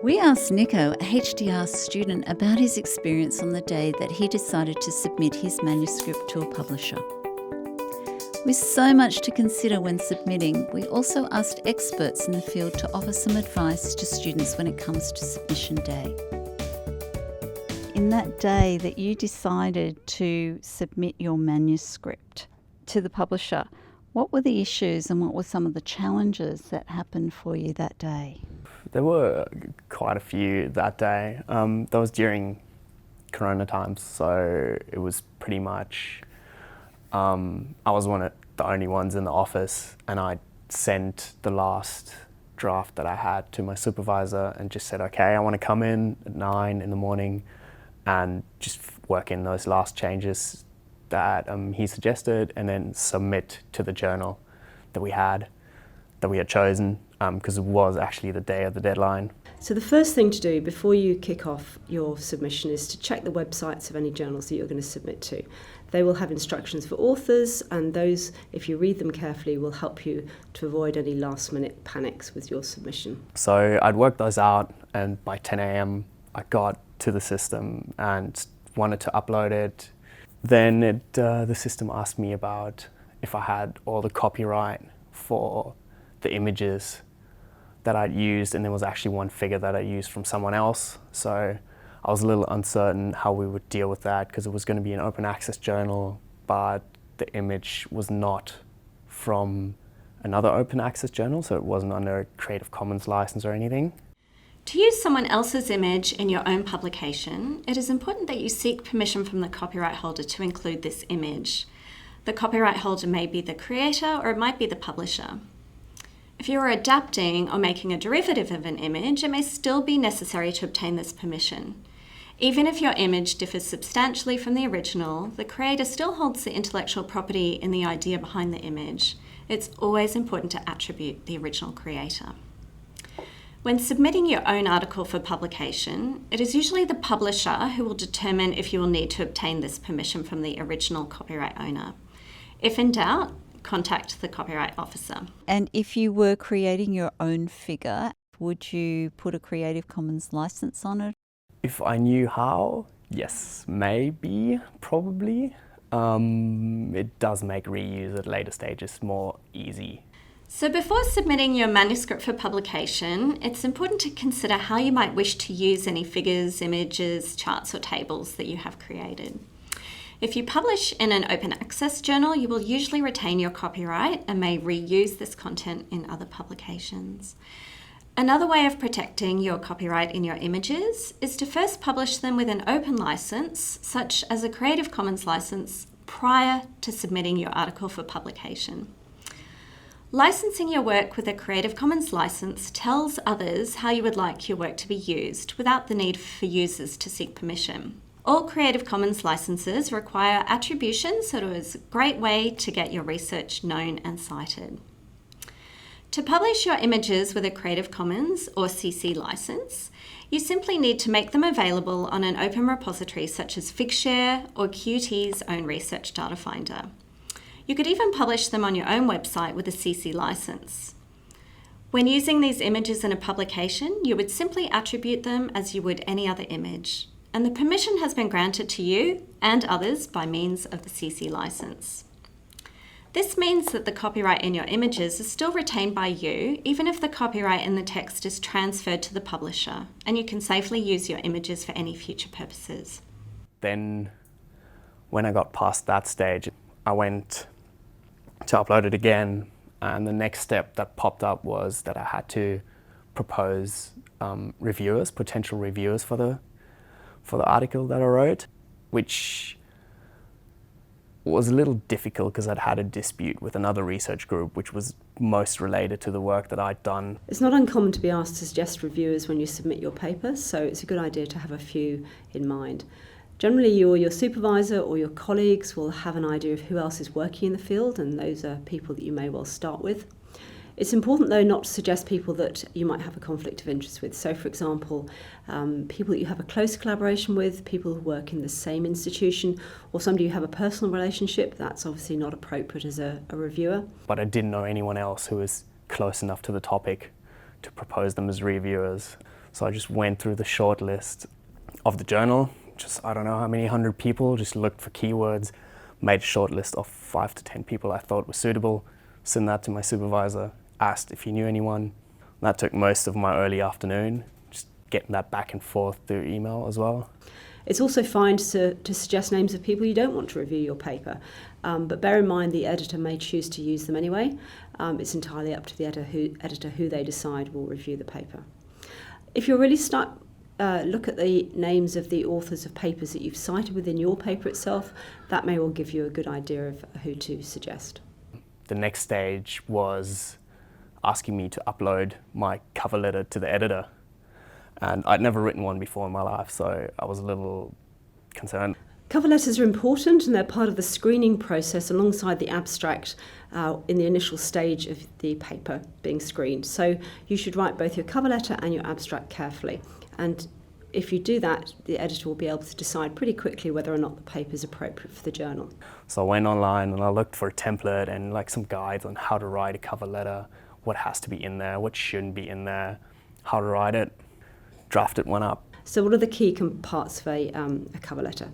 We asked Nico, a HDR student, about his experience on the day that he decided to submit his manuscript to a publisher. With so much to consider when submitting, we also asked experts in the field to offer some advice to students when it comes to submission day. In that day that you decided to submit your manuscript to the publisher, what were the issues and what were some of the challenges that happened for you that day? There were quite a few that day. That was during Corona times, so it was pretty much, I was one of the only ones in the office, and I sent the last draft that I had to my supervisor and just said, okay, I want to come in at 9 in the morning and just work in those last changes that he suggested, and then submit to the journal that we had chosen, because it was actually the day of the deadline. So the first thing to do before you kick off your submission is to check the websites of any journals that you're going to submit to. They will have instructions for authors, and those, if you read them carefully, will help you to avoid any last-minute panics with your submission. So I'd worked those out, and by 10 a.m. I got to the system and wanted to upload it. Then the system asked me about if I had all the copyright for the images that I'd used, and there was actually one figure that I used from someone else. So I was a little uncertain how we would deal with that, because it was going to be an open access journal, but the image was not from another open access journal, so it wasn't under a Creative Commons license or anything. To use someone else's image in your own publication, it is important that you seek permission from the copyright holder to include this image. The copyright holder may be the creator, or it might be the publisher. If you are adapting or making a derivative of an image, it may still be necessary to obtain this permission. Even if your image differs substantially from the original, the creator still holds the intellectual property in the idea behind the image. It's always important to attribute the original creator. When submitting your own article for publication, it is usually the publisher who will determine if you will need to obtain this permission from the original copyright owner. If in doubt, contact the copyright officer. And if you were creating your own figure, would you put a Creative Commons license on it? If I knew how, yes, maybe, probably. It does make reuse at later stages more easy. So before submitting your manuscript for publication, it's important to consider how you might wish to use any figures, images, charts or tables that you have created. If you publish in an open access journal, you will usually retain your copyright and may reuse this content in other publications. Another way of protecting your copyright in your images is to first publish them with an open license, such as a Creative Commons license, prior to submitting your article for publication. Licensing your work with a Creative Commons license tells others how you would like your work to be used without the need for users to seek permission. All Creative Commons licenses require attribution, so it is a great way to get your research known and cited. To publish your images with a Creative Commons or CC license, you simply need to make them available on an open repository such as Figshare or QUT's own research data finder. You could even publish them on your own website with a CC license. When using these images in a publication, you would simply attribute them as you would any other image, and the permission has been granted to you and others by means of the CC license. This means that the copyright in your images is still retained by you, even if the copyright in the text is transferred to the publisher, and you can safely use your images for any future purposes. Then, when I got past that stage, I went to upload it again, and the next step that popped up was that I had to propose potential reviewers for the article that I wrote, which was a little difficult because I'd had a dispute with another research group which was most related to the work that I'd done. It's not uncommon to be asked to suggest reviewers when you submit your paper, so it's a good idea to have a few in mind. Generally, your supervisor or your colleagues will have an idea of who else is working in the field, and those are people that you may well start with. It's important, though, not to suggest people that you might have a conflict of interest with. So, for example, people that you have a close collaboration with, people who work in the same institution, or somebody you have a personal relationship. That's obviously not appropriate as a reviewer. But I didn't know anyone else who was close enough to the topic to propose them as reviewers. So I just went through the short list of the journal, just I don't know how many 100 people, just looked for keywords, made a short list of 5 to 10 people I thought were suitable, sent that to my supervisor, asked if he knew anyone. That took most of my early afternoon, just getting that back and forth through email as well. It's also fine to suggest names of people you don't want to review your paper, but bear in mind the editor may choose to use them anyway. It's entirely up to the editor who they decide will review the paper. If you're really stuck, look at the names of the authors of papers that you've cited within your paper itself. That may well give you a good idea of who to suggest. The next stage was asking me to upload my cover letter to the editor. And I'd never written one before in my life, so I was a little concerned. Cover letters are important and they're part of the screening process alongside the abstract in the initial stage of the paper being screened. So you should write both your cover letter and your abstract carefully. And if you do that, the editor will be able to decide pretty quickly whether or not the paper is appropriate for the journal. So I went online and I looked for a template and like some guides on how to write a cover letter, what has to be in there, what shouldn't be in there, how to write it, drafted one up. So what are the key parts of a cover letter?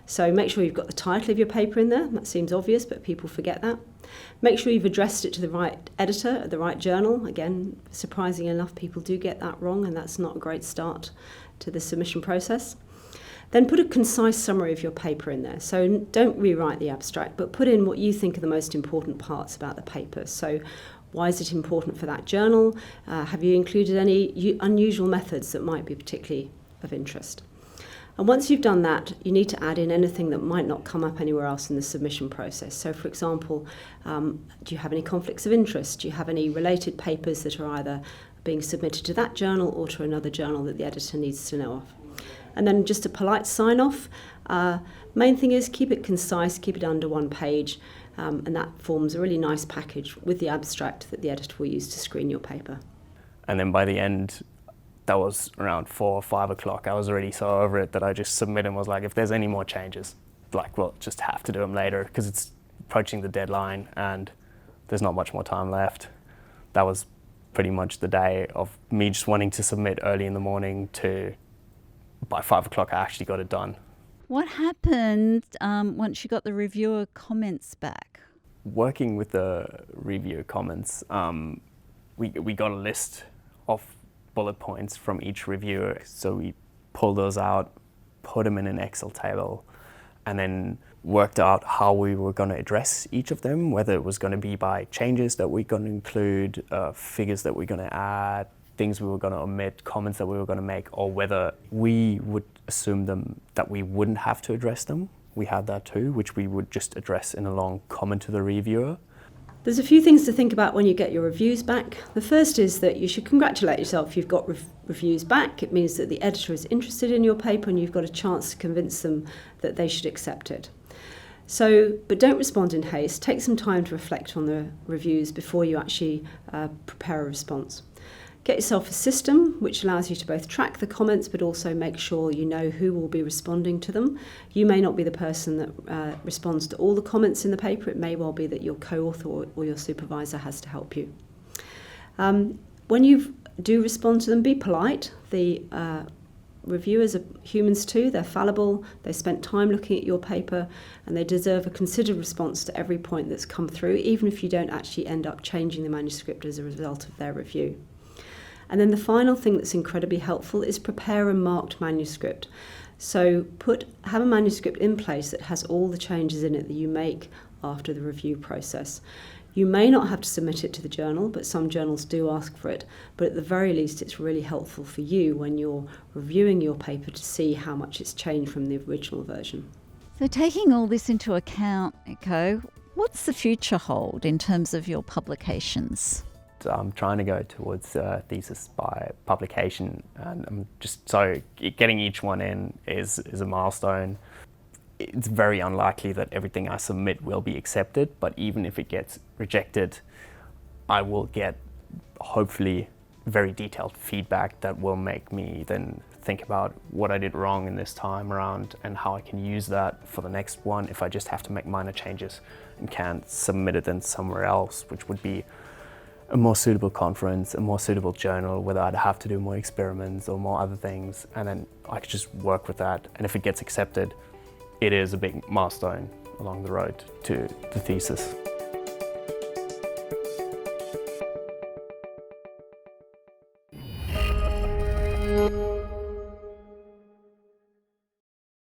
So make sure you've got the title of your paper in there. That seems obvious, but people forget that. Make sure you've addressed it to the right editor, the right journal. Again, surprisingly enough, people do get that wrong, and that's not a great start to the submission process. Then put a concise summary of your paper in there. So don't rewrite the abstract, but put in what you think are the most important parts about the paper. So why is it important for that journal? Have you included any unusual methods that might be particularly of interest? And once you've done that, you need to add in anything that might not come up anywhere else in the submission process. So for example, do you have any conflicts of interest? Do you have any related papers that are either being submitted to that journal or to another journal that the editor needs to know of? And then just a polite sign-off. Main thing is keep it concise, keep it under one page, and that forms a really nice package with the abstract that the editor will use to screen your paper. And then by the end, that was around 4 or 5 o'clock. I was already so over it that I just submitted and was like, if there's any more changes, like, we'll just have to do them later because it's approaching the deadline and there's not much more time left. That was pretty much the day of me just wanting to submit early in the morning to by 5 o'clock I actually got it done. What happened once you got the reviewer comments back? Working with the reviewer comments, we got a list of bullet points from each reviewer. So we pulled those out, put them in an Excel table, and then worked out how we were going to address each of them, whether it was going to be by changes that we're going to include, figures that we're going to add, things we were going to omit, comments that we were going to make, or whether we would assume them that we wouldn't have to address them. We had that too, which we would just address in a long comment to the reviewer. There's a few things to think about when you get your reviews back. The first is that you should congratulate yourself. You've got reviews back. It means that the editor is interested in your paper and you've got a chance to convince them that they should accept it. So, but don't respond in haste. Take some time to reflect on the reviews before you actually prepare a response. Get yourself a system which allows you to both track the comments but also make sure you know who will be responding to them. You may not be the person that responds to all the comments in the paper. It may well be that your co-author or your supervisor has to help you. When you do respond to them, be polite. The reviewers are humans too. They're fallible. They spent time looking at your paper and they deserve a considered response to every point that's come through, even if you don't actually end up changing the manuscript as a result of their review. And then the final thing that's incredibly helpful is prepare a marked manuscript. So have a manuscript in place that has all the changes in it that you make after the review process. You may not have to submit it to the journal, but some journals do ask for it. But at the very least, it's really helpful for you when you're reviewing your paper to see how much it's changed from the original version. So taking all this into account, Echo, what's the future hold in terms of your publications? I'm trying to go towards thesis by publication, and I'm just so getting each one in is a milestone. It's very unlikely that everything I submit will be accepted, but even if it gets rejected, I will get hopefully very detailed feedback that will make me then think about what I did wrong in this time around and how I can use that for the next one if I just have to make minor changes and can't submit it then somewhere else, which would be a more suitable conference, a more suitable journal, whether I'd have to do more experiments or more other things, and then I could just work with that. And if it gets accepted, it is a big milestone along the road to the thesis.